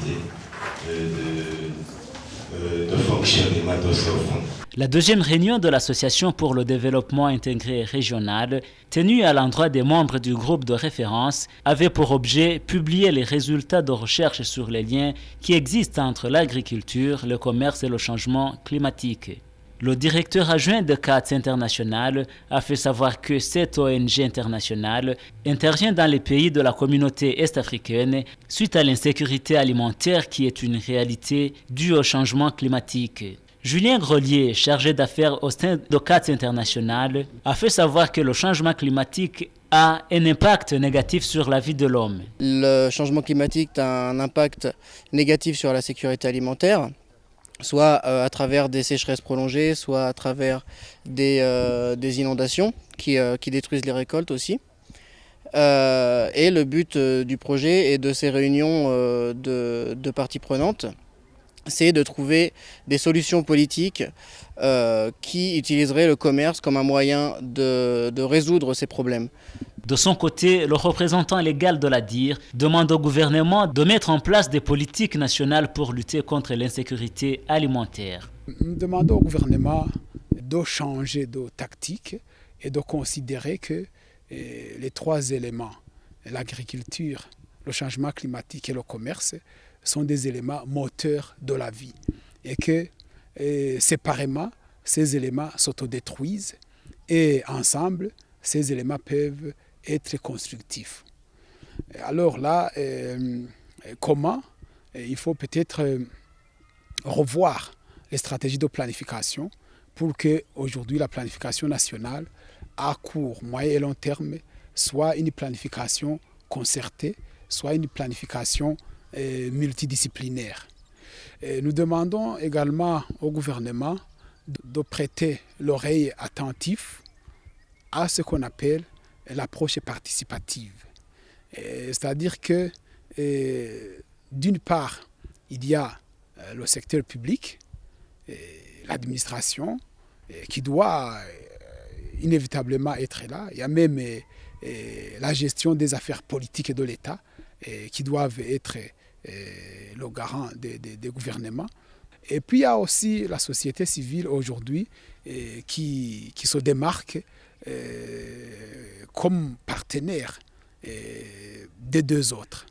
possibilité de fonctionnement de ce fonds. La deuxième réunion de l'Association pour le développement intégré régional, tenue à l'endroit des membres du groupe de référence, avait pour objet publier les résultats de recherche sur les liens qui existent entre l'agriculture, le commerce et le changement climatique. Le directeur adjoint de CATS International a fait savoir que cette ONG internationale intervient dans les pays de la communauté est-africaine suite à l'insécurité alimentaire qui est une réalité due au changement climatique. Julien Grelier, chargé d'affaires au sein de CATS International, a fait savoir que le changement climatique a un impact négatif sur la vie de l'homme. Le changement climatique a un impact négatif sur la sécurité alimentaire, soit à travers des sécheresses prolongées, soit à travers des inondations qui détruisent les récoltes aussi. Et le but du projet et de ces réunions de parties prenantes, c'est de trouver des solutions politiques qui utiliseraient le commerce comme un moyen de résoudre ces problèmes. De son côté, le représentant légal de l'ADIR demande au gouvernement de mettre en place des politiques nationales pour lutter contre l'insécurité alimentaire. Nous demandons au gouvernement de changer de tactique et de considérer que les trois éléments, l'agriculture, le changement climatique et le commerce, sont des éléments moteurs de la vie et que séparément, ces éléments s'autodétruisent et ensemble, ces éléments peuvent être constructifs. Alors là, comment? Il faut peut-être revoir les stratégies de planification pour que aujourd'hui la planification nationale à court, moyen et long terme soit une planification concertée, soit une planification multidisciplinaire. Nous demandons également au gouvernement de prêter l'oreille attentive à ce qu'on appelle l'approche participative. C'est-à-dire que d'une part, il y a le secteur public, l'administration, qui doit inévitablement être là. Il y a même la gestion des affaires politiques et de l'État qui doivent être le garant des gouvernements. Et puis il y a aussi la société civile aujourd'hui qui se démarque comme partenaire des deux autres.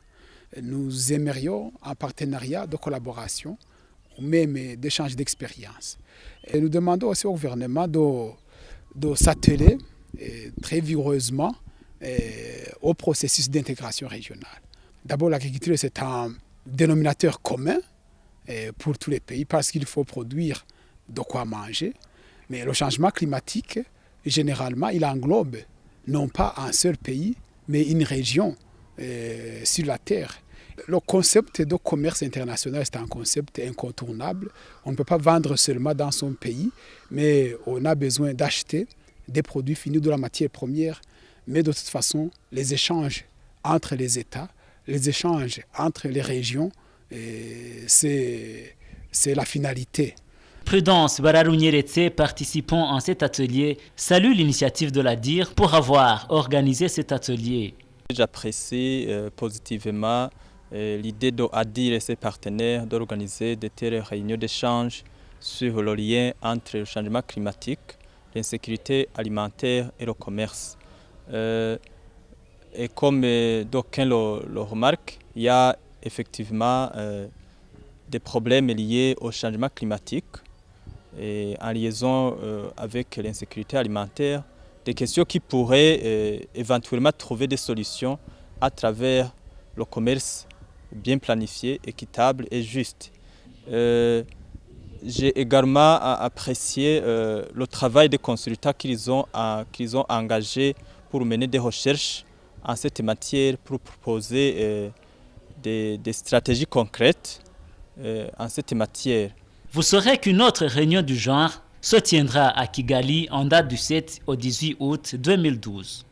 Nous aimerions un partenariat de collaboration ou même d'échange d'expérience. Et nous demandons aussi au gouvernement de s'atteler très vigoureusement au processus d'intégration régionale. D'abord, l'agriculture, c'est un dénominateur commun pour tous les pays parce qu'il faut produire de quoi manger. Mais le changement climatique, généralement, il englobe non pas un seul pays, mais une région sur la Terre. Le concept de commerce international, c'est un concept incontournable. On ne peut pas vendre seulement dans son pays, mais on a besoin d'acheter des produits finis de la matière première. Mais de toute façon, les échanges entre les États, les échanges entre les régions, c'est la finalité. Prudence Bararunyeretse, participant en cet atelier, salue l'initiative de l'ADIR pour avoir organisé cet atelier. J'apprécie positivement l'idée de l'ADIR et ses partenaires d'organiser de telles réunions d'échange sur le lien entre le changement climatique, l'insécurité alimentaire et le commerce. Et comme d'aucuns le remarquent, il y a effectivement des problèmes liés au changement climatique et en liaison avec l'insécurité alimentaire, des questions qui pourraient éventuellement trouver des solutions à travers le commerce bien planifié, équitable et juste. J'ai également apprécié le travail des consultants qu'ils ont engagé pour mener des recherches en cette matière, pour proposer des stratégies concrètes en cette matière. Vous saurez qu'une autre réunion du genre se tiendra à Kigali en date du 7 au 18 août 2012.